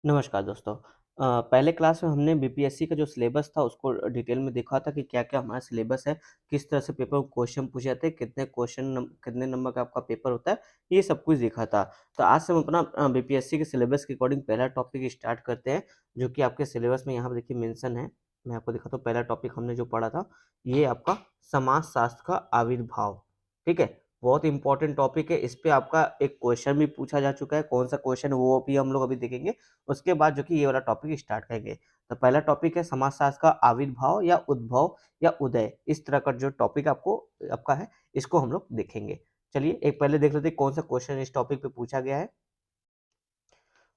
नमस्कार दोस्तों। पहले क्लास में हमने बीपीएससी का जो सिलेबस था उसको डिटेल में देखा था कि क्या-क्या हमारा सिलेबस है, किस तरह से पेपर में क्वेश्चन पूछे जाते हैं, कितने नंबर का आपका पेपर होता है, ये सब कुछ देखा था। तो आज से हम अपना बीपीएससी के सिलेबस के अकॉर्डिंग पहला टॉपिक स्टार्ट करते हैं, जो कि आपके सिलेबस में यहाँ पे देखिए मेंशन है। मैं आपको दिखाता हूँ पहला टॉपिक हमने जो पढ़ा था, ये आपका समाजशास्त्र का आविर्भाव, ठीक है? बहुत इंपॉर्टेंट टॉपिक है, इस पे आपका एक क्वेश्चन भी पूछा जा चुका है, कौन-सा क्वेश्चन है वो भी हम लोग अभी देखेंगे। उसके बाद जो कि ये वाला टॉपिक स्टार्ट करेंगे। तो पहला टॉपिक है समाजशास्त्र का आविर्भाव या उद्भव या उदय, इस तरह का जो टॉपिक आपका है, इसको हम लोग देखेंगे। चलिए एक पहले देख लेते हैं कौन सा क्वेश्चन इस टॉपिक पे पूछा गया है।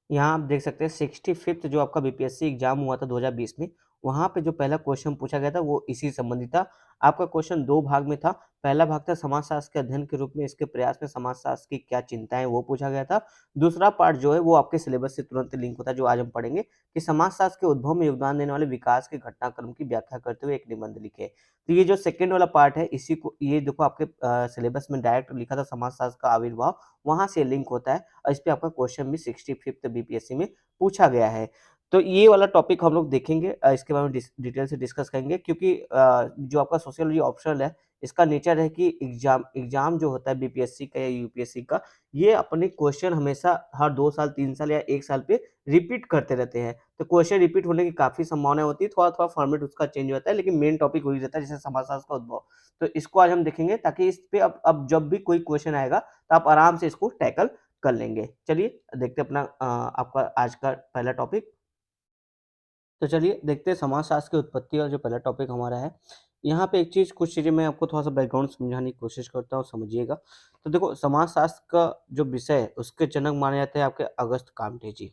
यहाँ आप देख सकते हैं 65th जो आपका बीपीएससी एग्जाम हुआ था 2020 में, वहाँ पे जो पहला क्वेश्चन पूछा गया था वो इसी संबंधित था। आपका क्वेश्चन 2 भाग में था। पहला भाग था समाजशास्त्र के अध्ययन के रूप में इसके प्रयास में समाजशास्त्र की क्या चिंताएँ वो पूछा गया था। दूसरा पार्ट जो है वो आपके सिलेबस से तुरंत लिंक होता है जो आज हम पढ़ेंगे कि समाजशास्त्र के उद्भव में योगदान देने वाले विकास के घटनाक्रम की व्याख्या करते हुए एक निबंध लिखें। तो ये जो सेकंड वाला पार्ट है इसी को ये देखो आपके सिलेबस में डायरेक्ट लिखा था समाजशास्त्र का आविर्भाव, वहाँ से लिंक होता है। और इस पे आपका क्वेश्चन भी 65th बीपीएससी में पूछा गया है। तो ये वाला टॉपिक हम लोग देखेंगे, इसके बारे में डिटेल से डिस्कस करेंगे क्योंकि जो आपका सोशियोलॉजी ऑप्शनल है, इसका नेचर है कि एग्जाम एग्जाम जो होता है बीपीएससी का या यूपीएससी का, ये अपने क्वेश्चन हमेशा हर 2 साल, 3 साल या 1 साल पे रिपीट करते रहते हैं। तो क्वेश्चन रिपीट होने की काफ़ी संभावना होती है, थोड़ा-थोड़ा फॉर्मेट उसका चेंज होता है, लेकिन मेन टॉपिक वही रहता है, जैसे समाजशास्त्र का उद्भव। तो इसको आज हम देखेंगे ताकि इस पे अब जब भी कोई क्वेश्चन आएगा, तो आप आराम से इसको टैकल कर लेंगे। चलिए देखते हैं अपना आपका आज का पहला टॉपिक। तो चलिए देखते हैं समाजशास्त्र की उत्पत्ति और जो पहला टॉपिक हमारा है। यहाँ पे एक चीज़ कुछ चीज़ें मैं आपको थोड़ा-सा बैकग्राउंड समझाने की कोशिश करता हूँ, समझिएगा। तो देखो समाजशास्त्र का जो विषय है उसके जनक माने जाते हैं आपके अगस्त काम्टे जी,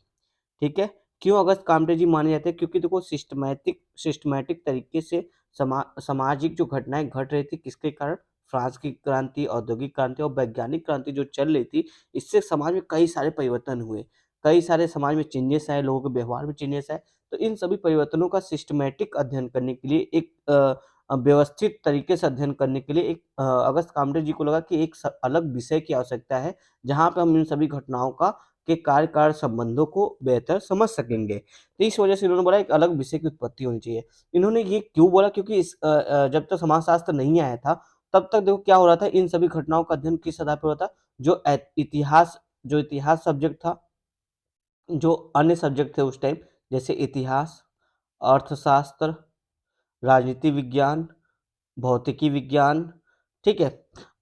ठीक है? क्यों अगस्त काम्टे जी माने जाते हैं? क्योंकि देखो सिस्टमैटिक तरीके से सामाजिक जो घटनाएँ घट रही थी किसके कारण? फ्रांस की क्रांति, औद्योगिक क्रांति और वैज्ञानिक क्रांति जो चल रही थी, इससे समाज में कई सारे परिवर्तन हुए। कई सारे समाज में चेंजेस आए, लोगों के व्यवहार में चेंजेस आए। तो इन सभी परिवर्तनों का सिस्टमैटिक अध्ययन करने के लिए एक व्यवस्थित तरीके से अध्ययन करने के लिए एक अगस्त काम्टे जी को लगा कि एक अलग विषय की आवश्यकता है, जहाँ पे हम इन सभी घटनाओं का के कार्य-कारण संबंधों को बेहतर समझ सकेंगे। तो इस वजह से इन्होंने बोला एक अलग विषय की उत्पत्ति होनी चाहिए। इन्होंने ये क्यों बोला? क्योंकि जब तक समाजशास्त्र नहीं आया था, तब तक देखो क्या हो रहा था, इन सभी घटनाओं का अध्ययन किस आधार पे हो रहा था? जो इतिहास सब्जेक्ट था, जो अन्य सब्जेक्ट थे उस टाइम, जैसे इतिहास, अर्थशास्त्र, राजनीति विज्ञान, भौतिकी विज्ञान, ठीक है?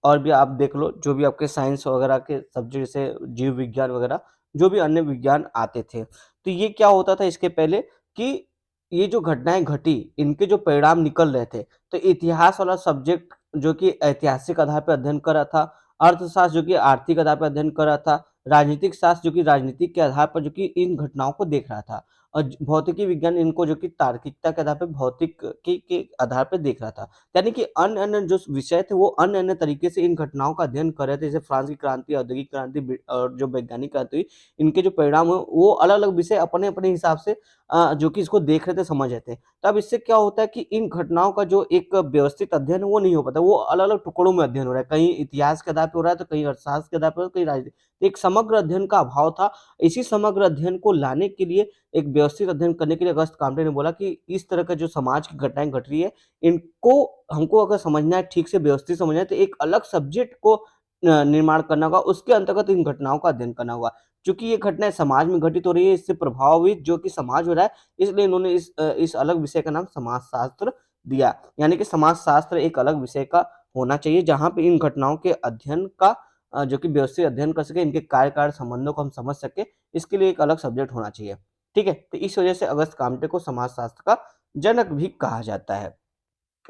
और भी आप देख लो जो भी आपके साइंस वगैरह के सब्जेक्ट जैसे जीव विज्ञान वगैरह, जो भी अन्य विज्ञान आते थे। तो ये क्या होता था इसके पहले कि ये जो घटनाएँ घटी, इनके जो परिणाम निकल रहे थे, तो इतिहास वाला सब्जेक्ट जो कि ऐतिहासिक आधार पे अध्ययन कर रहा था, अर्थशास्त्र जो कि आर्थिक आधार पर अध्ययन कर रहा था, राजनीतिक शास्त्र जो कि राजनीतिक के आधार पर जो कि इन घटनाओं को देख रहा था। और भौतिकी विज्ञान इनको जो कि तार्किकता के आधार पे भौतिक के आधार पे देख रहा था। यानी कि अन्य-अन्य जो विषय थे वो अन्य-अन्य तरीके से इन घटनाओं का अध्ययन कर रहे थे। जैसे फ्रांस की क्रांति, औद्योगिक क्रांति और जो वैज्ञानिक क्रांति हुई, इनके जो परिणाम हुए वो अलग-अलग विषय अपने-अपने हिसाब से जो कि इसको देख रहे थे, समझ रहे थे। तो अब इससे क्या होता है कि इन घटनाओं का जो एक व्यवस्थित अध्ययन है वो नहीं हो पाता, वो अलग-अलग टुकड़ों में अध्ययन हो रहा है। कहीं इतिहास के आधार पे हो रहा है, तो कहीं अर्थशास्त्र के आधार पे, कहीं राजनीति। एक समग्र अध्ययन का अभाव था। इसी समग्र अध्ययन को लाने के लिए, एक व्यवस्थित अध्ययन करने के लिए अगस्त काम्टे ने बोला कि इस तरह का जो समाज की घटनाएँ घट रही है, इनको हमको अगर समझना है, ठीक से व्यवस्थित समझना है, तो एक अलग सब्जेक्ट को निर्माण करना होगा, उसके अंतर्गत इन घटनाओं का अध्ययन करना होगा। चूँकि ये घटनाएँ समाज में घटित हो रही है, इससे प्रभावित जो कि समाज हो रहा है, इसलिए इन्होंने इस अलग विषय का नाम समाजशास्त्र दिया। यानी कि समाजशास्त्र एक अलग विषय का होना चाहिए, जहाँ पे इन घटनाओं के अध्ययन का जो कि व्यवस्थित अध्ययन कर सके, इनके कार्य-कारण संबंधों को हम समझ सकें, इसके लिए एक अलग सब्जेक्ट होना चाहिए। ठीक है? तो इस वजह से अगस्त काम्टे को समाजशास्त्र का जनक भी कहा जाता है।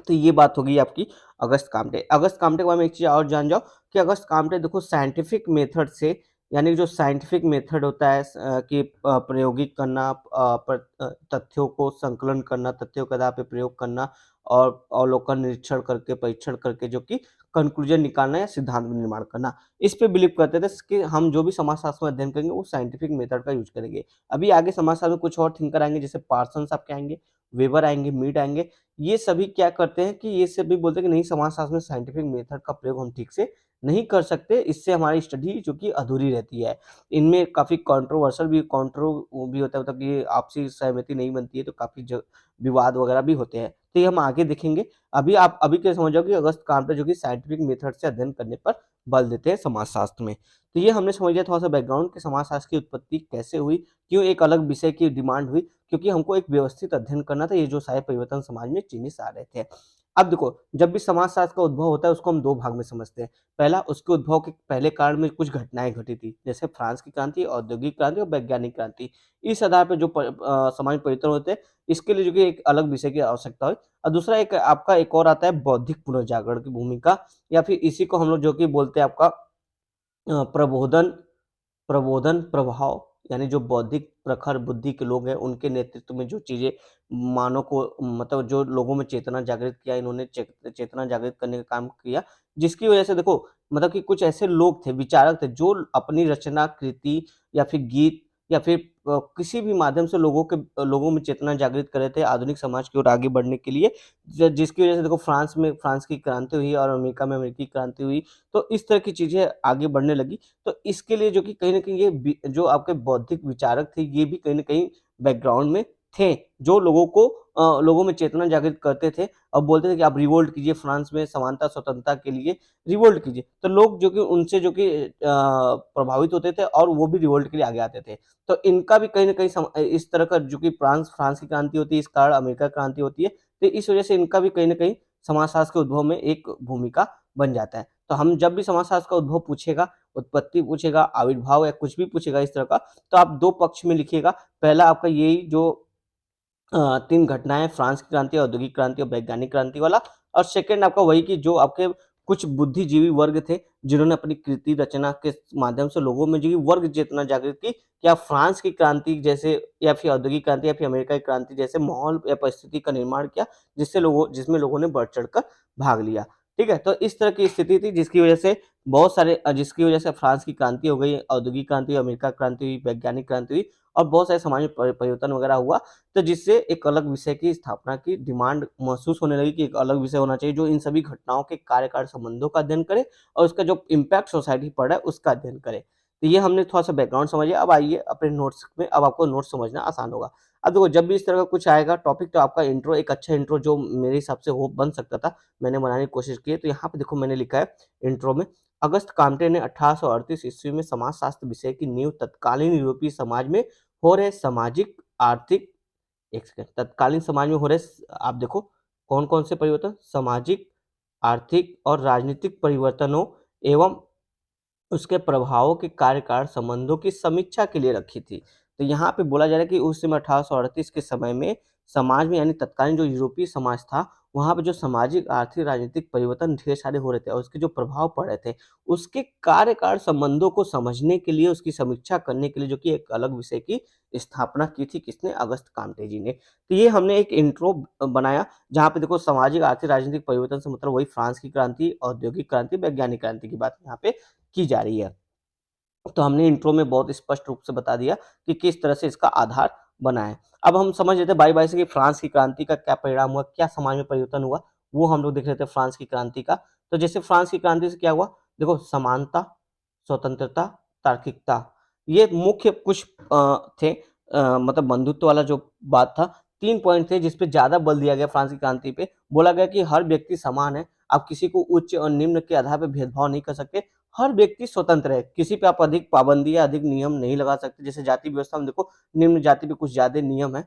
तो ये बात हो गई आपकी अगस्त काम्टे। अगस्त काम्टे के बारे में एक चीज़ और जान जाओ कि अगस्त काम्टे देखो साइंटिफिक मेथड से, यानी जो साइंटिफिक मेथड होता है कि प्रायोगिक करना, तथ्यों को संकलन करना, तथ्यों के आधार पे प्रयोग करना और अवलोकन, निरीक्षण करके, परीक्षण करके जो कि कंक्लूजन निकालना या सिद्धांत निर्माण करना। इस पे बिलीव करते थे कि हम जो भी समाजशास्त्र में अध्ययन करेंगे वो साइंटिफिक मेथड का यूज़ करेंगे। अभी आगे समाजशास्त्र में कुछ और थिंकर आएँगे, जैसे पार्सन्स आपके आएँगे, वेबर आएँगे, मीड आएँगे। ये सभी क्या करते हैं कि ये सभी बोलते हैं कि नहीं, समाजशास्त्र में साइंटिफिक मेथड का प्रयोग हम ठीक से नहीं कर सकते, इससे हमारी स्टडी जो कि अधूरी रहती है। इनमें काफ़ी कंट्रोवर्शियल भी वो भी होता है, मतलब कि आपसी सहमति नहीं बनती है तो काफ़ी ज विवाद वगैरह भी होते हैं। तो ये हम आगे देखेंगे। अभी आप अभी क्या समझ जाओ कि अगस्त कांटे जो कि साइंटिफिक मेथड से अध्ययन करने पर बल देते हैं समाजशास्त्र में। तो ये हमने समझ लिया थोड़ा-सा बैकग्राउंड कि समाजशास्त्र की उत्पत्ति कैसे हुई, क्यों एक अलग विषय की डिमांड हुई, क्योंकि हमको एक व्यवस्थित अध्ययन करना था, ये जो सारे परिवर्तन समाज में चेंजेस आ रहे थे। अब देखो, जब भी समाजशास्त्र का उद्भव होता है उसको हम 2 भाग में समझते हैं। पहला, उसके उद्भव के पहले काल में कुछ घटनाएँ घटी थी, जैसे फ्रांस की क्रांति, औद्योगिक क्रांति और वैज्ञानिक क्रांति। इस आधार पे जो समाज में परिवर्तन होते हैं, इसके लिए जो कि एक अलग विषय की आवश्यकता हुई। और दूसरा एक आपका एक और आता है बौद्धिक पुनर्जागरण की भूमिका, या फिर इसी को हम लोग जो कि बोलते हैं आपका प्रबोधन प्रबोधन प्रभाव, यानी जो बौद्धिक प्रखर बुद्धि के लोग हैं, उनके नेतृत्व में जो चीज़ें मानव को, मतलब जो लोगों में चेतना जागृत किया, इन्होंने चेतना जागृत करने का काम किया, जिसकी वजह से देखो, मतलब कि कुछ ऐसे लोग थे, विचारक थे, जो अपनी रचना, कृति या फिर गीत या फिर किसी भी माध्यम से लोगों में चेतना जागृत कर रहे थे आधुनिक समाज की ओर आगे बढ़ने के लिए। ज जिसकी वजह से देखो, फ्रांस में फ्रांस की क्रांति हुई और अमेरिका में अमेरिकी क्रांति हुई। तो इस तरह की चीज़ें आगे बढ़ने लगी। तो इसके लिए जो कि कहीं न कहीं ये जो आपके बौद्धिक विचारक थे, ये भी कहीं न कहीं बैकग्राउंड में थे, जो लोगों में चेतना जागृत करते थे और बोलते थे कि आप रिवोल्ट कीजिए, फ्रांस में समानता, स्वतंत्रता के लिए रिवोल्ट कीजिए। तो लोग जो कि उनसे जो कि प्रभावित होते थे और वो भी रिवोल्ट के लिए आगे आते थे। तो इनका भी कहीं न कहीं इस तरह का जो कि फ्रांस फ्रांस की क्रांति होती है, इस कारण अमेरिका क्रांति होती है। तो इस वजह से इनका भी कहीं न कहीं समाजशास्त्र के उद्भव में एक भूमिका बन जाता है। तो हम जब भी समाजशास्त्र का उद्भव पूछेगा, उत्पत्ति पूछेगा, आविर्भाव या कुछ भी पूछेगा इस तरह का, तो आप 2 पक्ष में लिखिएगा। पहला आपका यही जो 3 घटनाएँ, फ्रांस की क्रांति, औद्योगिक क्रांति और वैज्ञानिक क्रांति वाला, और सेकंड आपका वही कि जो आपके कुछ बुद्धिजीवी वर्ग थे, जिन्होंने अपनी कृति रचना के माध्यम से लोगों में जो कि वर्ग चेतना जागृत की, क्या फ्रांस की क्रांति जैसे या फिर औद्योगिक क्रांति या फिर अमेरिका की क्रांति जैसे माहौल या परिस्थिति का निर्माण किया, जिसमें लोगों ने बढ़-चढ़ कर भाग लिया। ठीक है? तो इस तरह की स्थिति थी, जिसकी वजह से जिसकी वजह से फ्रांस की क्रांति हो गई, औद्योगिक क्रांति, अमेरिका क्रांति हुई, वैज्ञानिक क्रांति हुई और बहुत सारे समाज में परिवर्तन वगैरह हुआ। तो जिससे एक अलग विषय की स्थापना की डिमांड महसूस होने लगी कि एक अलग विषय होना चाहिए जो इन सभी घटनाओं के कार्यकाल संबंधों का अध्ययन करे और उसका जो इम्पैक्ट सोसाइटी पर पड़ रहा है उसका अध्ययन करे। तो ये हमने थोड़ा-सा बैकग्राउंड समझ लिया। अब आइए अपने नोट्स में, अब आपको नोट्स समझना आसान होगा। अब देखो, जब भी इस तरह का कुछ आएगा टॉपिक, तो आपका इंट्रो, एक अच्छा इंट्रो जो मेरे हिसाब से हो बन सकता था, मैंने बनाने की कोशिश की है। तो यहाँ पे देखो मैंने लिखा है इंट्रो में, अगस्त काम्टे ने 1838 ईस्वी में समाजशास्त्र विषय की नींव तत्कालीन यूरोपीय समाज में हो रहे सामाजिक, आर्थिक, एक सेकंड, तत्कालीन समाज में हो रहे आप देखो कौन-कौन से परिवर्तन, सामाजिक, आर्थिक और राजनीतिक परिवर्तनों एवं उसके प्रभावों के कार्यकाल संबंधों की समीक्षा के लिए रखी थी। तो यहाँ पे बोला जा रहा है कि उस समय 1838 के समय में समाज में, यानी तत्कालीन जो यूरोपीय समाज था, वहाँ पे जो सामाजिक, आर्थिक, राजनीतिक परिवर्तन ढेर सारे हो रहे थे और उसके जो प्रभाव पड़ रहे थे, उसके कार्यकाल संबंधों को समझने के लिए, उसकी समीक्षा करने के लिए जो कि एक अलग विषय की स्थापना की थी किसने? अगस्त काम्टे जी ने। तो ये हमने एक इंट्रो बनाया, जहाँ पे देखो सामाजिक, आर्थिक, राजनीतिक परिवर्तन से मतलब वही फ्रांस की क्रांति, औद्योगिक क्रांति, वैज्ञानिक क्रांति की बात यहाँ पे की जा रही है। तो हमने इंट्रो में बहुत स्पष्ट रूप से बता दिया कि किस तरह से इसका आधार बना है। अब हम समझ लेते हैं बारी-बारी से कि फ्रांस की क्रांति का क्या परिणाम हुआ, क्या समाज में परिवर्तन हुआ, वो हम लोग देख लेते हैं फ्रांस की क्रांति का। तो जैसे फ्रांस की क्रांति से क्या हुआ? देखो, समानता, स्वतंत्रता, तार्किकता, ये मुख्य कुछ थे, मतलब बंधुत्व वाला जो बात था, 3 पॉइंट थे जिस पे ज़्यादा बल दिया गया फ्रांस की क्रांति पे। बोला गया कि हर व्यक्ति समान है, आप किसी को उच्च और निम्न के आधार पे भेदभाव नहीं कर सकते। हर व्यक्ति स्वतंत्र है, किसी पे आप अधिक पाबंदी या अधिक नियम नहीं लगा सकते। जैसे जाति व्यवस्था में देखो, निम्न जाति पे कुछ ज़्यादा नियम है,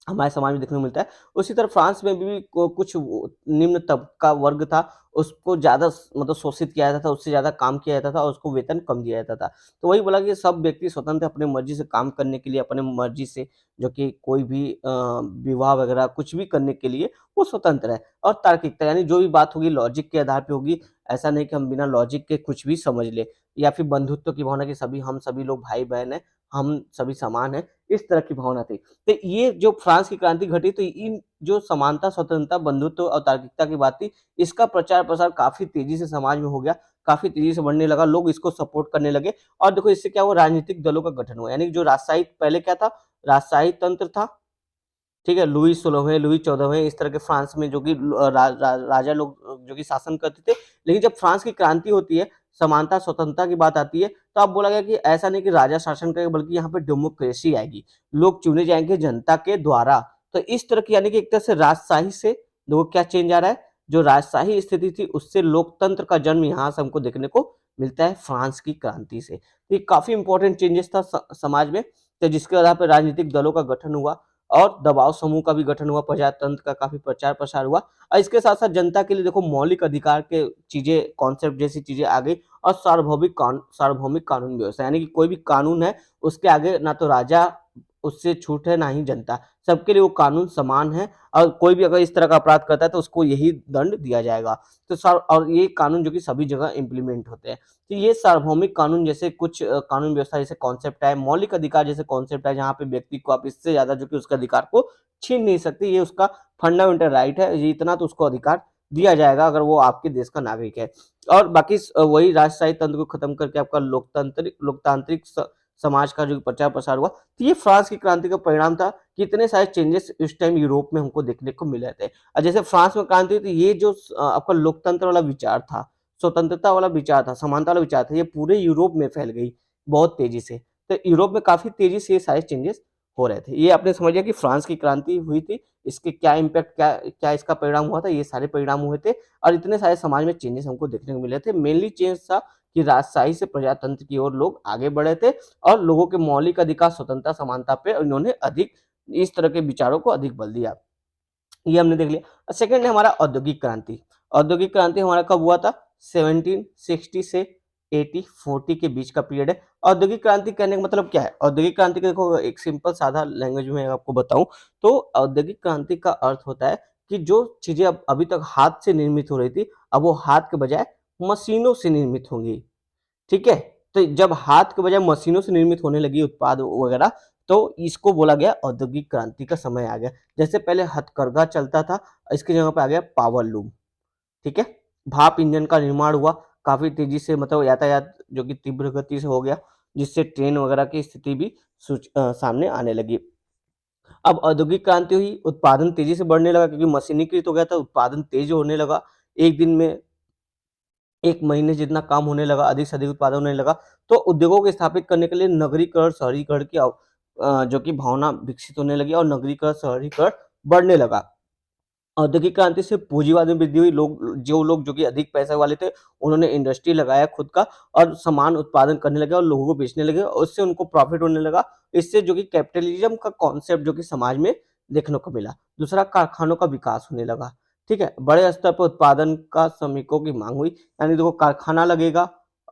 हमारे समाज में देखने को मिलता है। उसी तरह फ्रांस में भी को कुछ वो निम्न तबका वर्ग था, उसको ज़्यादा मतलब शोषित किया जाता था, उससे ज़्यादा काम किया जाता था और उसको वेतन कम दिया जाता था। तो वही बोला कि सब व्यक्ति स्वतंत्र है अपनी मर्ज़ी से काम करने के लिए, अपने मर्ज़ी से जो कि कोई भी विवाह वगैरह कुछ भी करने के लिए वो स्वतंत्र है। और तार्किकता, यानी जो भी बात होगी लॉजिक के आधार पे होगी, ऐसा नहीं कि हम बिना लॉजिक के कुछ भी समझ लें। या फिर बंधुत्व की भावना कि हम सभी लोग भाई-बहन हैं, हम सभी समान हैं, इस तरह की भावना थी। तो ये जो फ्रांस की क्रांति घटी, तो इन जो समानता, स्वतंत्रता, बंधुत्व और तार्किकता की बात थी, इसका प्रचार-प्रसार काफ़ी तेज़ी से समाज में हो गया, काफ़ी तेज़ी से बढ़ने लगा, लोग इसको सपोर्ट करने लगे और देखो इससे क्या हुआ, राजनीतिक दलों का गठन हुआ। यानी जो राजशाही पहले क्या था, राजशाही तंत्र था, ठीक है? लुई 16वें, लुई 14वें इस तरह के फ्रांस में जो कि रा रा राजा लोग जो कि शासन करते थे। लेकिन जब फ्रांस की क्रांति होती है, समानता स्वतंत्रता की बात आती है तो अब बोला गया कि ऐसा नहीं कि राजा शासन करेगा बल्कि यहाँ पे डेमोक्रेसी आएगी, लोग चुने जाएंगे जनता के द्वारा। तो इस तरह की यानी कि एक तरह से राजशाही से देखो क्या चेंज आ रहा है, जो राजशाही स्थिति थी उससे लोकतंत्र का जन्म यहाँ से हमको देखने को मिलता है फ्रांस की क्रांति से। तो ये काफी इंपॉर्टेंट चेंजेस था समाज में, तो जिसके आधार पर राजनीतिक दलों का गठन हुआ और दबाव समूह का भी गठन हुआ, प्रजातंत्र का काफी प्रचार प्रसार हुआ और इसके साथ साथ जनता के लिए देखो मौलिक अधिकार के चीजें, कॉन्सेप्ट जैसी चीजें आ गई और सार्वभौमिक कानून व्यवस्था, यानी कि कोई भी कानून है उसके आगे ना तो राजा उससे छूट है ना ही जनता, सबके लिए वो कानून समान है और कोई भी अगर इस तरह का अपराध करता है तो उसको यही दंड दिया जाएगा। तो और ये कानून जो कि सभी जगह इम्प्लीमेंट होते हैं। तो ये सार्वभौमिक कानून जैसे कुछ कानून व्यवस्था जैसे कॉन्सेप्ट है, मौलिक अधिकार जैसे कॉन्सेप्ट है जहाँ पे व्यक्ति को आप इससे ज्यादा जो कि उसके अधिकार को छीन नहीं सकते, ये उसका फंडामेंटल राइट है, ये इतना तो उसको अधिकार दिया जाएगा अगर वो आपके देश का नागरिक है। और बाकी वही राजशाही तंत्र को खत्म करके आपका लोकतांत्रिक समाज का जो प्रचार प्रसार हुआ, तो ये फ्रांस की क्रांति का परिणाम था कि इतने सारे चेंजेस इस टाइम यूरोप में हमको देखने को मिले थे। और जैसे फ्रांस में क्रांति हुई तो ये जो आपका लोकतंत्र वाला विचार था, स्वतंत्रता वाला विचार था, समानता वाला विचार था, ये पूरे यूरोप में फैल गई बहुत तेजी से। तो यूरोप में काफी तेजी से ये सारे चेंजेस हो रहे थे। ये आपने समझ लिया कि फ्रांस की क्रांति हुई थी, इसके क्या इम्पैक्ट, क्या क्या इसका परिणाम हुआ था, ये सारे परिणाम हुए थे और इतने सारे समाज में चेंजेस हमको देखने को मिले थे। मेनली चेंज था कि राजशाही से प्रजातंत्र की ओर लोग आगे बढ़े थे और लोगों के मौलिक अधिकार, स्वतंत्रता, समानता पे इन्होंने अधिक इस तरह के विचारों को अधिक बल दिया। ये हमने देख लिया। सेकंड है हमारा औद्योगिक क्रांति। औद्योगिक क्रांति हमारा कब हुआ था? 1760 से 1840 के बीच का पीरियड है। औद्योगिक क्रांति कहने का मतलब क्या है? औद्योगिक क्रांति का देखो एक सिंपल साधा लैंग्वेज में आपको बताऊं तो औद्योगिक क्रांति का अर्थ होता है कि जो चीजें अब अभी तक हाथ से निर्मित हो रही थी, अब वो हाथ के बजाय मशीनों से निर्मित होंगी। ठीक है? तो जब हाथ के बजाय मशीनों से निर्मित होने लगी उत्पाद वगैरह, तो इसको बोला गया औद्योगिक क्रांति का समय आ गया। जैसे पहले हथकरघा चलता था, इसकी जगह पे आ गया पावर लूम। ठीक है? भाप इंजन का निर्माण हुआ काफी तेजी से, मतलब यातायात जो कि तीव्र गति से हो गया, जिससे ट्रेन वगैरह की स्थिति भी सामने आने लगी। अब औद्योगिक क्रांति हुई, उत्पादन तेजी से बढ़ने लगा क्योंकि मशीनीकृत हो गया था, उत्पादन तेज होने लगा। एक दिन में 1 महीने जितना काम होने लगा, अधिक से अधिक उत्पादन होने लगा। तो उद्योगों को स्थापित करने के लिए नगरीकरण, शहरीकरण की जो कि भावना विकसित होने लगी और नगरीकरण, शहरीकरण बढ़ने लगा। औद्योगिक क्रांति से पूंजीवाद में वृद्धि हुई। लोग जो कि अधिक पैसे वाले थे, उन्होंने इंडस्ट्री लगाया खुद का और सामान उत्पादन करने लगे और लोगों को बेचने लगे और उससे उनको प्रॉफिट होने लगा। इससे जो कि कैपिटलिज्म का कॉन्सेप्ट जो कि समाज में देखने को मिला। दूसरा, कारखानों का विकास होने लगा। ठीक है? बड़े स्तर पर उत्पादन का श्रमिकों की मांग हुई, यानी देखो कारखाना लगेगा,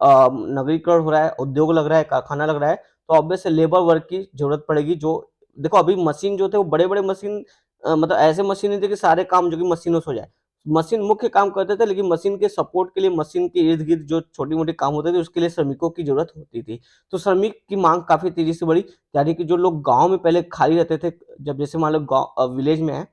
नगरीकरण हो रहा है, उद्योग लग रहा है, कारखाना लग रहा है, तो ऑब्वियस से लेबर वर्क की जरूरत पड़ेगी। जो देखो अभी मशीन जो थे वो बड़े-बड़े मशीन, मतलब ऐसे मशीन नहीं थे कि सारे काम जो कि मशीनों से हो जाए। मशीन मुख्य काम करते थे, लेकिन मशीन के सपोर्ट के लिए, मशीन के इर्द-गिर्द जो छोटी-मोटी काम होते थे, उसके लिए श्रमिकों की ज़रूरत होती थी। तो श्रमिक की माँग काफ़ी तेज़ी से बढ़ी, यानी कि जो लोग गाँव में पहले खाली रहते थे, जब जैसे मान लो विलेज में है,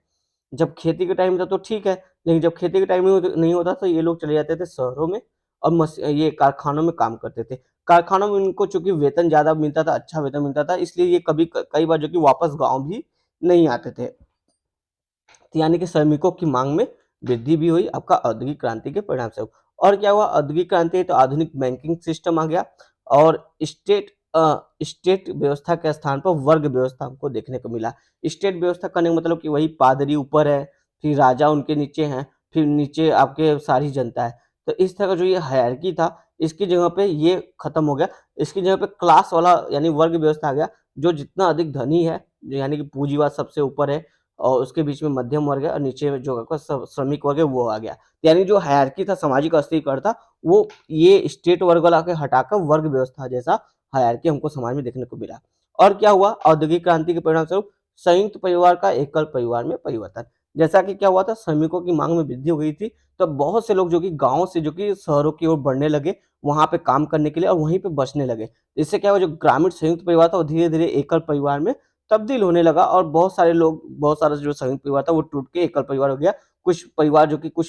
जब खेती के टाइम था तो ठीक है, लेकिन जब खेती के टाइम नहीं होता तो ये लोग चले जाते थे शहरों में और ये कारखानों में काम करते थे। कारखानों में उनको चूँकि वेतन ज़्यादा मिलता था, अच्छा वेतन मिलता था, इसलिए ये कई बार जो कि वापस गाँव भी नहीं आते थे। तो यानी कि श्रमिकों की मांग में वृद्धि भी हुई आपका औद्योगिक क्रांति के परिणाम से। और क्या हुआ? औद्योगिक क्रांति है तो आधुनिक बैंकिंग सिस्टम आ गया और स्टेट व्यवस्था के स्थान पर वर्ग व्यवस्था हमको देखने को मिला। स्टेट व्यवस्था करने का मतलब कि वही पादरी ऊपर है, फिर राजा उनके नीचे हैं, फिर नीचे आपके सारी जनता है। तो इस तरह का जो ये हायरार्की था, इसकी जगह पे ये खत्म हो गया। इसकी जगह पे क्लास वाला यानी वर्ग व्यवस्था आ गया। जो जितना अधिक धनी है, यानी कि पूंजीवाद सबसे ऊपर है और उसके बीच में मध्यम वर्ग है और नीचे में जो आपका श्रमिक वर्ग है वो आ गया। यानी जो हायरार्की था, सामाजिक अस्थिरीकरण था, वो ये स्टेट वर्ग वाला के हटाकर वर्ग व्यवस्था जैसा हायरार्की हमको समाज में देखने को मिला। और क्या हुआ? औद्योगिक क्रांति के परिणाम स्वरूप संयुक्त परिवार का एकल परिवार में परिवर्तन। जैसा कि क्या हुआ था, श्रमिकों की मांग में वृद्धि हो गई थी, तो बहुत से लोग जो कि गाँव से जो कि शहरों की ओर बढ़ने लगे, वहाँ पे काम करने के लिए और वहीं पे बसने लगे। इससे क्या हुआ, जो ग्रामीण संयुक्त परिवार था वो धीरे-धीरे एकल परिवार में तब्दील होने लगा और बहुत सारा जो संयुक्त परिवार था वो टूट के एकल परिवार हो गया। कुछ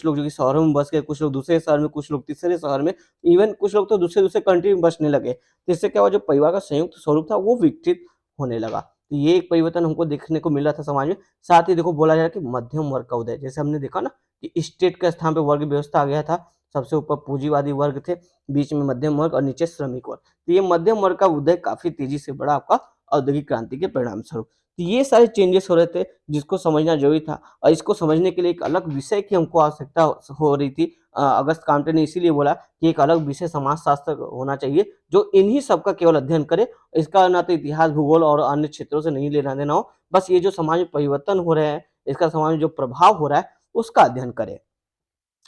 लोग जो कि शहरों में बस गए, कुछ लोग दूसरे शहर में, कुछ लोग तीसरे शहर में, इवन कुछ लोग तो दूसरे-दूसरे कंट्री में बसने लगे। तो इससे क्या हुआ, जो परिवार का संयुक्त स्वरूप था वो विकसित होने लगा। तो ये एक परिवर्तन हमको देखने को मिला था समाज में। साथ ही देखो बोला जा रहा है कि मध्यम वर्ग का उदय, जैसे हमने देखा ना कि स्टेट के स्थान पे वर्ग व्यवस्था आ गया था, सबसे ऊपर पूंजीवादी वर्ग थे, बीच में मध्यम वर्ग और नीचे श्रमिक वर्ग। तो ये मध्यम वर्ग का उदय काफ़ी तेज़ी से बढ़ा आपका औद्योगिक क्रांति के परिणामस्वरूप। तो ये सारे चेंजेस हो रहे थे जिसको समझना ज़रूरी था और इसको समझने के लिए एक अलग विषय की हमको आवश्यकता हो रही थी। अगस्त क्रांति ने इसीलिए बोला कि एक अलग विषय समाजशास्त्र होना चाहिए जो इन्हीं सब का केवल अध्ययन करे। इसका ना तो इतिहास, भूगोल और अन्य क्षेत्रों से नहीं लेना-देना हो, बस ये जो समाज में परिवर्तन हो रहे हैं, इसका समाज में जो प्रभाव हो रहा है, उसका अध्ययन करे।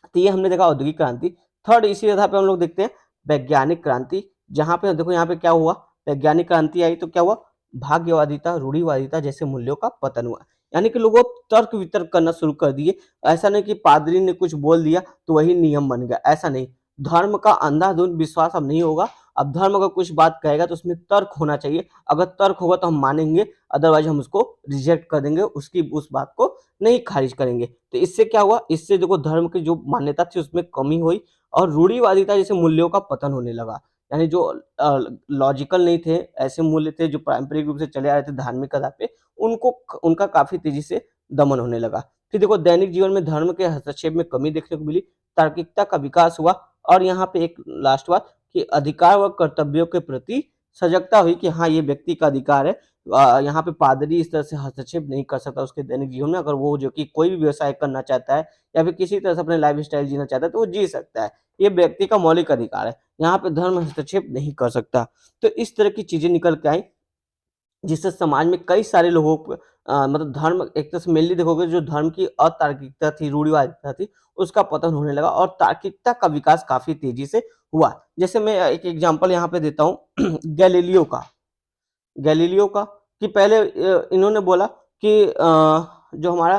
तो ये हमने देखा औद्योगिक क्रांति। थर्ड इसी आधार पे हम लोग देखते हैं वैज्ञानिक क्रांति, जहाँ पे देखो यहाँ पे क्या हुआ, वैज्ञानिक क्रांति आई तो क्या हुआ, भाग्यवादिता, रूढ़िवादिता जैसे मूल्यों का पतन हुआ। यानी कि लोगों तर्क वितर्क करना शुरू कर दिए। ऐसा नहीं कि पादरी ने कुछ बोल दिया तो वही नियम बन गया, ऐसा नहीं। धर्म का अंधाधुंध विश्वास अब नहीं होगा। अब धर्म अगर कुछ बात कहेगा तो उसमें तर्क होना चाहिए। अगर तर्क होगा तो हम मानेंगे, अदरवाइज हम उसको रिजेक्ट कर देंगे, उसकी उस बात को नहीं खारिज करेंगे। तो इससे क्या हुआ, इससे देखो धर्म की जो मान्यता थी उसमें कमी हुई और रूढ़िवादिता जैसे मूल्यों का पतन होने लगा। यानी जो लॉजिकल नहीं थे, ऐसे मूल्य थे जो पारंपरिक रूप से चले आ रहे थे धार्मिक आधार पे, उनको उनका काफी तेजी से दमन होने लगा। फिर देखो दैनिक जीवन में धर्म के हस्तक्षेप में कमी देखने को मिली, तार्किकता का विकास हुआ और यहाँ पे एक लास्ट बात कि अधिकार व कर्तव्यों के प्रति सजगता हुई कि हाँ ये व्यक्ति का अधिकार है। यहाँ पे पादरी इस तरह से हस्तक्षेप नहीं कर सकता उसके दैनिक जीवन में। अगर वो जो कि कोई भी व्यवसाय करना चाहता है या फिर किसी तरह से अपने लाइफस्टाइल जीना चाहता है तो वो जी सकता है। ये व्यक्ति का मौलिक अधिकार है। यहाँ पे धर्म हस्तक्षेप नहीं कर सकता। तो इस तरह की चीजें निकल के आई जिससे समाज में कई सारे लोगों को मतलब धर्म एक तरह से मेनली देखोगे जो धर्म की अतार्किकता थी, रूढ़िवादिता थी, उसका पतन होने लगा और तार्किकता का विकास काफी तेजी से हुआ। जैसे मैं एक एग्जांपल यहाँ पे देता हूँ गैलीलियो का। गैलीलियो का कि पहले इन्होंने बोला कि जो हमारा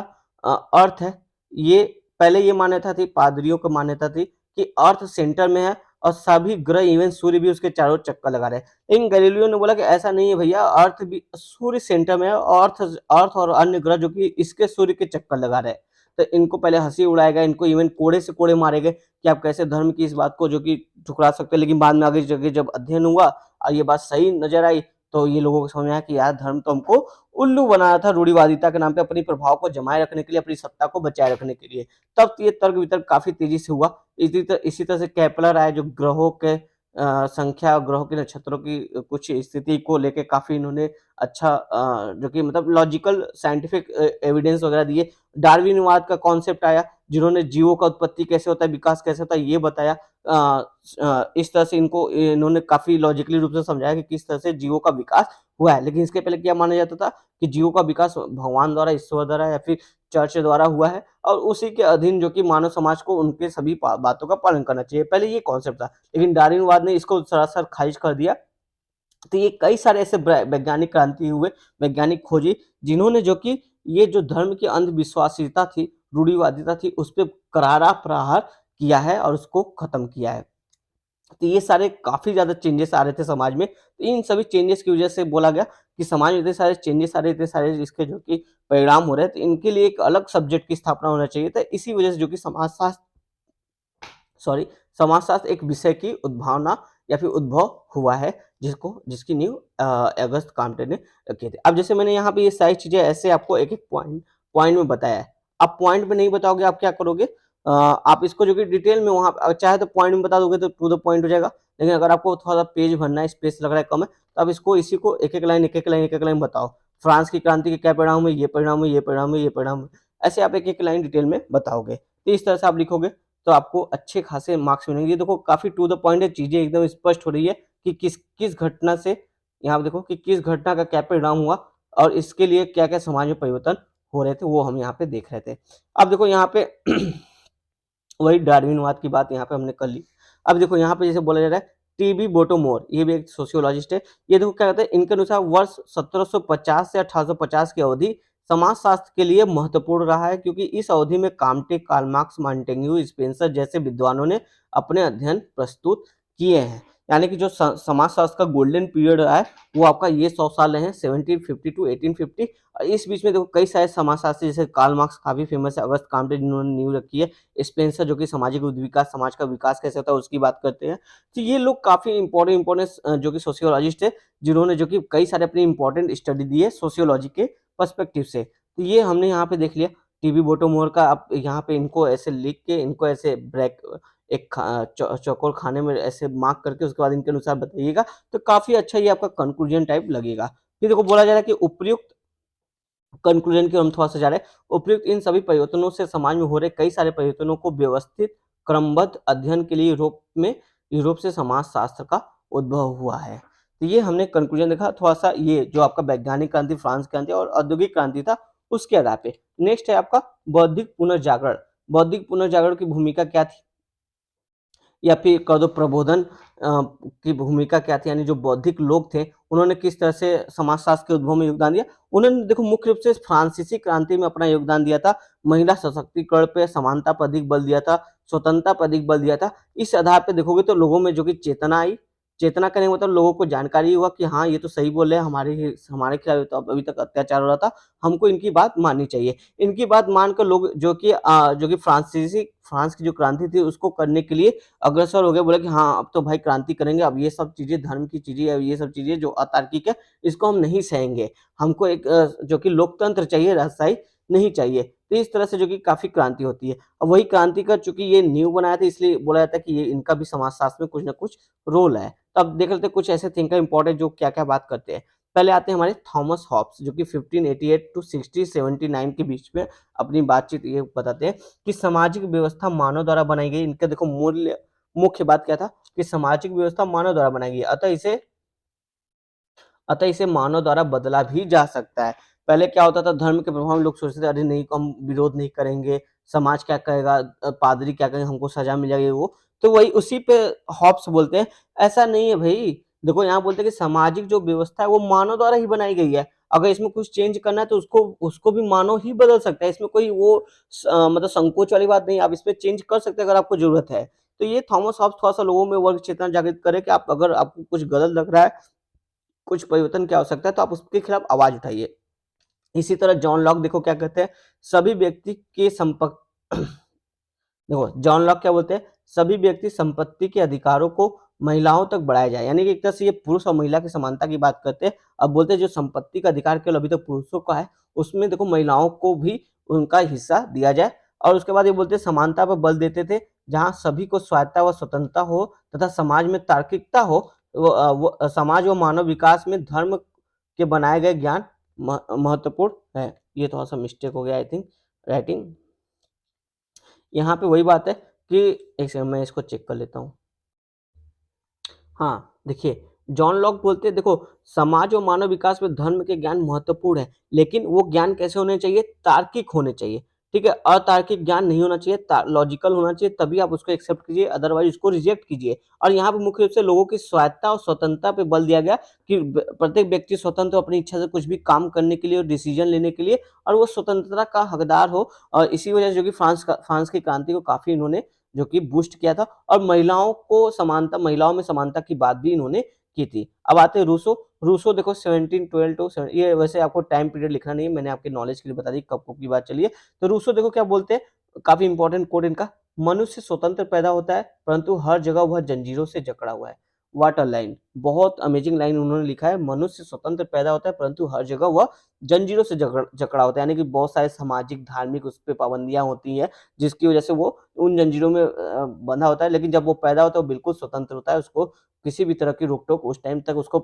अर्थ है, ये पहले ये मान्यता थी, पादरियों को मान्यता थी कि अर्थ सेंटर में है और सभी ग्रह इवन सूर्य भी उसके चारों चक्कर लगा रहे हैं। लेकिन गैलीलियो ने बोला कि ऐसा नहीं है भैया, अर्थ भी सूर्य सेंटर में है और अर्थ और अन्य ग्रह जो कि इसके सूर्य के चक्कर लगा रहे हैं। तो इनको पहले हंसी उड़ाया गया, इनको इवन कोड़े से कोड़े मारे गए कि आप कैसे धर्म की इस बात को जो कि ठुकरा सकते हैं। लेकिन बाद में आगे जगह जब अध्ययन हुआ और ये बात सही नजर आई तो ये लोगों को समझ में आया कि यार धर्म तो हमको उल्लू बनाया था रूढ़िवादिता के नाम पे, अपनी प्रभाव को जमाए रखने के लिए, अपनी सत्ता को बचाए रखने के लिए। तब ये तर्क वितर्क काफी तेजी से हुआ। इसी तरह से केपलर आए जो ग्रहों के संख्या, ग्रहों के नक्षत्रों की कुछ स्थिति को लेके काफी इन्होंने अच्छा जो कि मतलब लॉजिकल साइंटिफिक एविडेंस वगैरह दिए। डार्विनवाद का कॉन्सेप्ट आया जिन्होंने जीवों का उत्पत्ति कैसे होता है, विकास कैसे होता है ये बताया। इस तरह से इन्होंने काफी लॉजिकली रूप से समझाया कि किस तरह से जीवों का विकास हुआ है। लेकिन इसके पहले क्या माना जाता था कि जीवों का विकास भगवान द्वारा, ईश्वर द्वारा या फिर चर्च द्वारा हुआ है और उसी के अधीन जो कि मानव समाज को उनके सभी बातों का पालन करना चाहिए। पहले ये कॉन्सेप्ट था, लेकिन डार्विनवाद ने इसको सरासर खारिज कर दिया। तो ये कई सारे ऐसे वैज्ञानिक क्रांति हुए, वैज्ञानिक खोजी जिन्होंने जो कि ये जो धर्म की अंधविश्वासिता थी, रूढ़िवादिता थी, उस पे करारा प्रहार किया है और उसको खत्म किया है। तो ये सारे काफ़ी ज़्यादा चेंजेस आ रहे थे समाज में। तो इन सभी चेंजेस की वजह से बोला गया कि समाज में इतने सारे चेंजेस आ रहे, इतने सारे इसके जो कि परिणाम हो रहे हैं, तो इनके लिए एक अलग सब्जेक्ट की स्थापना होना चाहिए था। इसी वजह से जो कि समाजशास्त्र एक विषय की उद्भावना या फिर उद्भव हुआ है जिसकी नींव अगस्त क्रांति ने रखी थी। अब जैसे मैंने यहाँ पे ये सारी चीजें ऐसे आपको एक एक पॉइंट में बताया है। अब पॉइंट में नहीं बताओगे आप क्या करोगे, आप इसको जो कि डिटेल में वहां चाहे तो पॉइंट में बता दोगे तो टू द पॉइंट हो जाएगा। लेकिन अगर आपको थोड़ा सा पेज भरना है, स्पेस लग रहा है कम है, तो आप इसको इसी को एक एक लाइन बताओ। फ्रांस की क्रांति के क्या परिणाम है, ये परिणाम है, ये परिणाम है, ये परिणाम है, ऐसे आप एक एक लाइन डिटेल में बताओगे। तो इस तरह से आप लिखोगे तो आपको अच्छे खासे मार्क्स मिलेंगे। ये देखो काफी टू द पॉइंट है, चीजें एकदम स्पष्ट हो रही है कि किस घटना से, यहाँ देखो कि किस घटना का क्या परिणाम हुआ और इसके लिए क्या क्या समाज में परिवर्तन हो रहे थे, वो हम यहाँ पे देख रहे थे। अब देखो यहाँ पे वही डार्विनवाद की बात यहाँ पे हमने कर ली। अब देखो यहाँ पे जैसे बोला जा रहा है टीबी बोटोमोर, ये भी एक सोशियोलॉजिस्ट है। ये देखो क्या कहते हैं, इनके अनुसार वर्ष 1750 से 1850 की अवधि समाजशास्त्र के लिए महत्वपूर्ण रहा है, क्योंकि इस अवधि में Comte, Karl Marx, Montesquieu, Spencer जैसे विद्वानों ने अपने अध्ययन प्रस्तुत किए हैं। यानी कि जो समाजशास्त्र का गोल्डन पीरियड रहा है वो आपका ये 100 साल रहे हैं, 1750 टू 1850। और इस बीच में देखो कई सारे समाजशास्त्री जैसे कार्ल मार्क्स काफी फेमस है, अगस्त काम्टे जिन्होंने नींव रखी है, स्पेंसर जो कि सामाजिक विकास, समाज का विकास कैसे होता है उसकी बात करते हैं। तो ये लोग काफी इंपॉर्टेंट जो कि सोशियोलॉजिस्ट है, जिन्होंने जो कि कई सारे अपनी इंपॉर्टेंट स्टडी दी है सोशियोलॉजी के पर्सपेक्टिव से। तो ये हमने यहाँ पे देख लिया टीबी बोटोमोर का। आप यहाँ पे इनको ऐसे लिख के, इनको ऐसे ब्रेक एक चौकोर खाने में ऐसे मार्क करके उसके बाद इनके अनुसार बताइएगा, तो काफ़ी अच्छा ये आपका कंक्लूजन टाइप लगेगा। फिर देखो बोला जा रहा है कि उपयुक्त कंक्लूजन की ओर हम थोड़ा-सा जा रहे हैं। उपयुक्त इन सभी परिवर्तनों से समाज में हो रहे कई सारे परिवर्तनों को व्यवस्थित, क्रमबद्ध अध्ययन के लिए यूरोप से समाजशास्त्र का उद्भव हुआ है। तो ये हमने कंक्लूजन देखा थोड़ा-सा ये जो आपका वैज्ञानिक क्रांति, फ्रांस क्रांति और औद्योगिक क्रांति था, उसके आधार पे। नेक्स्ट है आपका बौद्धिक पुनर्जागरण। बौद्धिक पुनर्जागरण की भूमिका क्या थी? या फिर कह दो प्रबोधन की भूमिका क्या थी, यानी जो बौद्धिक लोग थे उन्होंने किस तरह से समाजशास्त्र के उद्भव में योगदान दिया। उन्होंने देखो मुख्य रूप से फ्रांसीसी क्रांति में अपना योगदान दिया था, महिला सशक्तिकरण पे, समानता पर अधिक बल दिया था, स्वतंत्रता पर अधिक बल दिया था। इस आधार पे देखोगे तो लोगों में जो कि चेतना आई, चेतना करने का मतलब लोगों को जानकारी हुआ कि हाँ ये तो सही बोल रहे हैं, हमारे खिलाफ तो अभी तक अत्याचार हो रहा था, हमको इनकी बात माननी चाहिए। इनकी बात मानकर लोग जो कि फ्रांस की जो क्रांति थी उसको करने के लिए अग्रसर हो गए, बोले कि हाँ अब तो भाई क्रांति करेंगे, अब ये सब चीजें धर्म की चीजें, अब ये सब चीजें जो अतार्किक है इसको हम नहीं सहेंगे, हमको एक जो कि लोकतंत्र चाहिए, राजशाही नहीं चाहिए। तो इस तरह से जो कि काफी क्रांति होती है। अब वही क्रांति का चूंकि ये नींव बनाया था, इसलिए बोला जाता है कि ये इनका भी समाजशास्त्र में कुछ ना कुछ रोल है। तो अब देख लेते हैं कुछ ऐसे थिंकर इंपॉर्टेंट जो क्या क्या बात करते हैं। पहले आते हैं हमारे थॉमस हॉब्स, जो कि 1588 टू 1679 के बीच में अपनी बातचीत ये बताते हैं कि सामाजिक व्यवस्था मानव द्वारा बनाई गई। इनका देखो मुख्य बात क्या था कि सामाजिक व्यवस्था मानव द्वारा बनाई गई, अतः इसे मानव द्वारा बदला भी जा सकता है। पहले क्या होता था, धर्म के प्रभाव में लोग सोचते थे अरे नहीं हम विरोध नहीं करेंगे, समाज क्या कहेगा, पादरी क्या कहेंगे, हमको सजा मिल जाएगी वो। तो वही उसी पे हॉब्स बोलते हैं ऐसा नहीं है भाई। देखो यहाँ बोलते हैं कि सामाजिक जो व्यवस्था है वो मानव द्वारा ही बनाई गई है, अगर इसमें कुछ चेंज करना है तो उसको उसको भी मानव ही बदल सकता है। इसमें कोई वो मतलब संकोच वाली बात नहीं है, आप इसमें चेंज कर सकते हैं अगर आपको जरूरत है। तो ये थॉमस हॉब्स थोड़ा सा लोगों में वर्ग चेतना जागृत करे कि आप अगर आपको कुछ गलत लग रहा है, कुछ परिवर्तन की आवश्यकता है तो आप उसके खिलाफ आवाज उठाइए। इसी तरह जॉन लॉक देखो क्या कहते हैं, सभी व्यक्ति के संपत्ति देखो जॉन लॉक क्या बोलते हैं, सभी व्यक्ति संपत्ति के अधिकारों को महिलाओं तक बढ़ाया जाए, यानी कि एक तरह से ये पुरुष और महिला की समानता की बात करते हैं। अब बोलते हैं जो संपत्ति का अधिकार केवल अभी तक पुरुषों का है, उसमें देखो महिलाओं को भी उनका हिस्सा दिया जाए। और उसके बाद ये बोलते हैं समानता पर बल देते थे, जहाँ सभी को स्वायत्ता व स्वतंत्रता हो तथा समाज में तार्किकता हो। समाज व मानव विकास में धर्म के बनाए गए ज्ञान महत्वपूर्ण है। ये थोड़ा सा मिस्टेक हो गया आई थिंक राइटिंग। यहाँ पे वही बात है कि एक सेकंड मैं इसको चेक कर लेता हूँ। हाँ, देखिए जॉन लॉक बोलते हैं देखो समाज और मानव विकास में धर्म के ज्ञान महत्वपूर्ण है, लेकिन वो ज्ञान कैसे होने चाहिए, तार्किक होने चाहिए। ठीक है, अतार्किक ज्ञान नहीं होना चाहिए, लॉजिकल होना चाहिए, तभी आप उसको एक्सेप्ट कीजिए, अदरवाइज उसको रिजेक्ट कीजिए। और यहाँ पे मुख्य रूप से लोगों की स्वायत्ता और स्वतंत्रता पे बल दिया गया कि प्रत्येक व्यक्ति स्वतंत्र अपनी इच्छा से कुछ भी काम करने के लिए और डिसीजन लेने के लिए, और वो स्वतंत्रता का हकदार हो। और इसी वजह से जो कि फ्रांस की क्रांति को काफी इन्होंने जो कि बूस्ट किया था, और महिलाओं में समानता की बात भी इन्होंने की थी। अब आते हैं रूसो देखो 1712 टू ये वैसे आपको टाइम पीरियड लिखना नहीं है, मैंने आपके नॉलेज के लिए बता दी कब कब की बात चली है। तो रूसो देखो क्या बोलते हैं, काफी इंपॉर्टेंट कोड इनका, मनुष्य स्वतंत्र पैदा होता है परंतु हर जगह वह जंजीरों से जकड़ा हुआ है। वाट अ लाइन, बहुत अमेजिंग लाइन उन्होंने लिखा है, मनुष्य स्वतंत्र पैदा होता है परंतु हर जगह वह जंजीरों से जकड़ा होता है, यानी कि बहुत सारे सामाजिक धार्मिक उस पर पाबंदियां होती हैं जिसकी वजह से वो उन जंजीरों में बंधा होता है। लेकिन जब वो पैदा होता है वो बिल्कुल स्वतंत्र होता है, उसको किसी भी तरह की रोक टोक उस टाइम तक उसको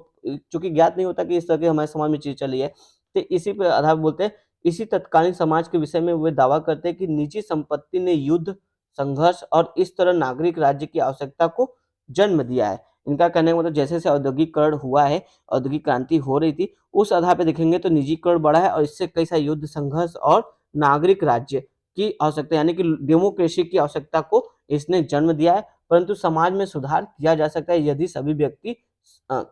चूंकि ज्ञात नहीं होता कि इस तरह की हमारे समाज में चीज चली है। तो इसी पे आधार बोलते हैं, इसी तत्कालीन समाज के विषय में वे दावा करते हैं कि निजी संपत्ति ने युद्ध, संघर्ष और इस तरह नागरिक राज्य की आवश्यकता को जन्म दिया है। इनका कहने का मतलब जैसे जैसे औद्योगिकरण हुआ है, औद्योगिक क्रांति हो रही थी, उस आधार पे देखेंगे तो निजीकरण बढ़ा है और इससे कई सारे युद्ध, संघर्ष और नागरिक राज्य की आवश्यकता यानी कि डेमोक्रेसी की आवश्यकता को इसने जन्म दिया है। परंतु समाज में सुधार किया जा सकता है यदि अ,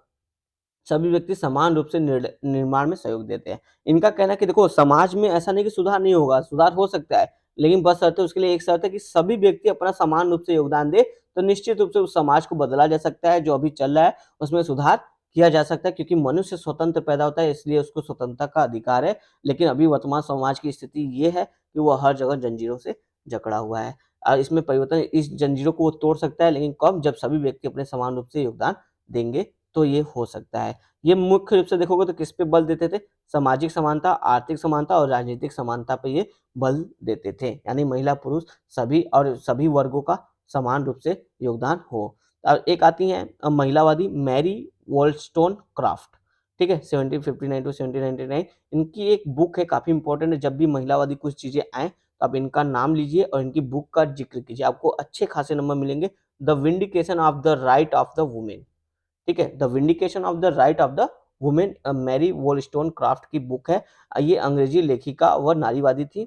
सभी व्यक्ति समान रूप से निर्माण में सहयोग देते हैं। इनका कहना है कि देखो समाज में ऐसा नहीं कि सुधार नहीं होगा, सुधार हो सकता है, लेकिन बस शर्त है, उसके लिए एक शर्त है कि सभी व्यक्ति अपना समान रूप से योगदान दे, तो निश्चित रूप से उस समाज को बदला जा सकता है, जो अभी चल रहा है उसमें सुधार किया जा सकता है, क्योंकि मनुष्य स्वतंत्र पैदा होता है इसलिए उसको स्वतंत्रता का अधिकार है। लेकिन अभी वर्तमान समाज की स्थिति ये है कि वो हर जगह जंजीरों से जकड़ा हुआ है। और इसमें परिवर्तन, इस जंजीरों को वो तोड़ सकता है, लेकिन कब, जब सभी व्यक्ति अपने समान रूप से योगदान देंगे तो ये हो सकता है। ये मुख्य रूप से देखोगे तो किस पे बल देते थे, सामाजिक समानता, आर्थिक समानता और राजनीतिक समानता पे ये बल देते थे, यानी महिला पुरुष सभी और सभी वर्गों का समान रूप से योगदान हो। एक आती हैं महिलावादी मैरी वॉलस्टोनक्राफ्ट, ठीक है, 1759 टू 1799। इनकी एक बुक है, काफ़ी इंपॉर्टेंट है। जब भी महिलावादी कुछ चीज़ें आएँ तो आप इनका नाम लीजिए और इनकी बुक का ज़िक्र कीजिए, आपको अच्छे खासे नंबर मिलेंगे। The vindication of the right of the women, ठीक है, the vindication of the right of the women, Mary Wollstonecraft की बुक है। ये अंग्रेजी लेखिका व नारीवादी थी।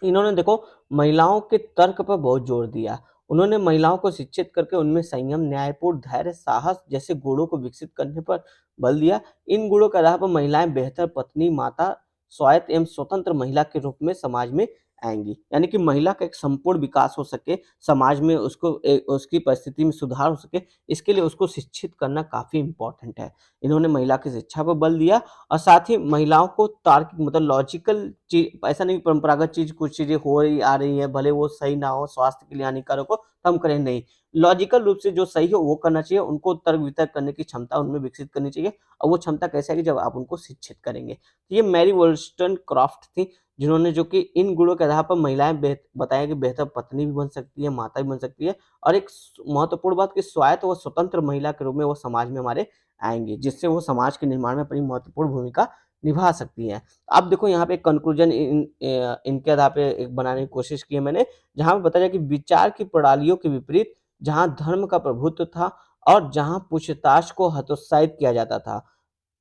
इन्होंने देखो महिलाओं के तर्क पर बहुत जोर दिया। उन्होंने महिलाओं को शिक्षित करके उनमें संयम, न्यायपूर्ण धैर्य, साहस जैसे गुणों को विकसित करने पर बल दिया। इन गुणों के आधार पर महिलाएं बेहतर पत्नी, माता, स्वायत्त एवं स्वतंत्र महिला के रूप में समाज में आएंगी। यानी कि महिला का एक संपूर्ण विकास हो सके, समाज में उसको उसकी परिस्थिति में सुधार हो सके, इसके लिए उसको शिक्षित करना काफ़ी इम्पोर्टेंट है। इन्होंने महिला की शिक्षा पर बल दिया और साथ ही महिलाओं को तार्किक मतलब लॉजिकल चीज, ऐसा नहीं परंपरागत चीज कुछ चीजें हो रही आ रही है, भले वो सही ना हो, स्वास्थ्य के लिए हानिकारक हो तो हम करें नहीं। लॉजिकल रूप से जो सही हो वो करना चाहिए, उनको तर्क वितर्क करने की क्षमता उनमें विकसित करनी चाहिए। और वो क्षमता कैसे आएगी, जब आप उनको शिक्षित करेंगे। तो ये मैरी वोल्स्टनक्राफ्ट थी, जिन्होंने जो कि इन गुणों के आधार पर महिलाएं बताया कि बेहतर पत्नी भी बन सकती है, माता भी बन सकती है, और एक महत्वपूर्ण बात कि स्वायत्त व स्वतंत्र महिला के रूप में वो समाज में हमारे आएँगी, जिससे वो समाज के निर्माण में अपनी महत्वपूर्ण भूमिका निभा सकती हैं। अब देखो यहाँ पे कंक्लूजन इनके आधार पे एक बनाने की कोशिश की है मैंने, जहाँ पे बताया कि विचार की प्रणालियों के विपरीत जहाँ धर्म का प्रभुत्व था और जहाँ पूछताछ को हतोत्साहित किया जाता था।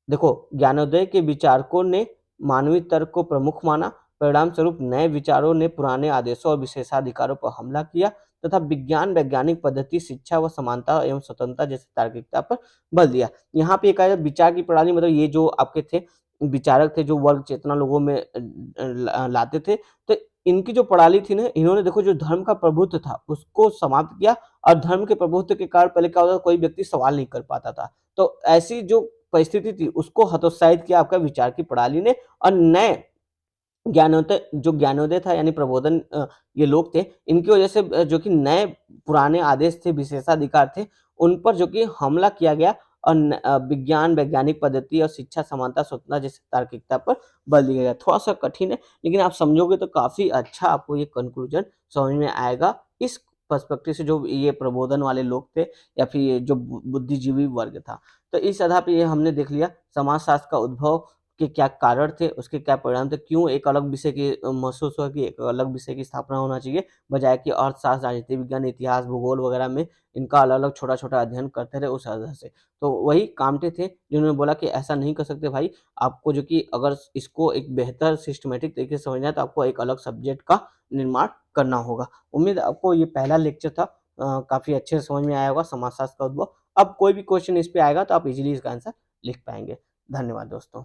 देखो, ज्ञानोदय के विचारकों ने मानवीय तर्क को प्रमुख माना, परिणाम स्वरूप नए विचारों ने पुराने आदेशों और विशेषाधिकारों पर हमला किया तथा विज्ञान, वैज्ञानिक पद्धति, शिक्षा व समानता एवं स्वतंत्रता जैसी तार्किकता पर बल दिया। यहाँ पे एक आया विचार की प्रणाली, मतलब ये जो आपके थे विचारक थे, जो वर्ग चेतना लोगों में लाते थे, तो इनकी जो प्रणाली थी ना, इन्होंने देखो जो धर्म का प्रभुत्व था उसको समाप्त किया। और धर्म के प्रभुत्व के कारण पहले क्या होता था, कोई व्यक्ति सवाल नहीं कर पाता था, तो ऐसी जो परिस्थिति थी उसको हतोत्साहित किया आपका विचार की प्रणाली ने। और नए ज्ञानोदय था यानी प्रबोधन, ये लोग थे, इनकी वजह से जो कि नए पुराने आदेश थे, विशेषाधिकार थे, उन पर जो कि हमला किया गया और विज्ञान, वैज्ञानिक पद्धति और शिक्षा, समानता, स्वतंत्रता जैसी तार्किकता पर बल दिया गया। थोड़ा-सा कठिन है, लेकिन आप समझोगे तो काफ़ी अच्छा आपको ये कंक्लूजन समझ में आएगा। इस पर्सपेक्टिव से जो ये प्रबोधन वाले लोग थे या फिर ये जो बुद्धिजीवी वर्ग था। तो इस आधार पे ये हमने देख लिया समाजशास्त्र का उद्भव के क्या कारण थे, उसके क्या परिणाम थे, क्यों एक अलग विषय की महसूस हुआ कि एक अलग विषय की स्थापना होना चाहिए, बजाय कि अर्थशास्त्र, राजनीति विज्ञान, इतिहास, भूगोल वगैरह में इनका अलग-अलग छोटा-छोटा अध्ययन करते रहे उस वजह से। तो वही कामटे थे जिन्होंने बोला कि ऐसा नहीं कर सकते भाई, आपको जो कि अगर इसको एक बेहतर सिस्टमैटिक तरीके से समझना है तो आपको एक अलग सब्जेक्ट का निर्माण करना होगा। उम्मीद है आपको ये पहला लेक्चर था, काफ़ी अच्छे से समझ में आया होगा समाजशास्त्र का उद्भव। अब कोई भी क्वेश्चन इस पे आएगा तो आप इज़िली इसका आंसर लिख पाएँगे। धन्यवाद दोस्तों।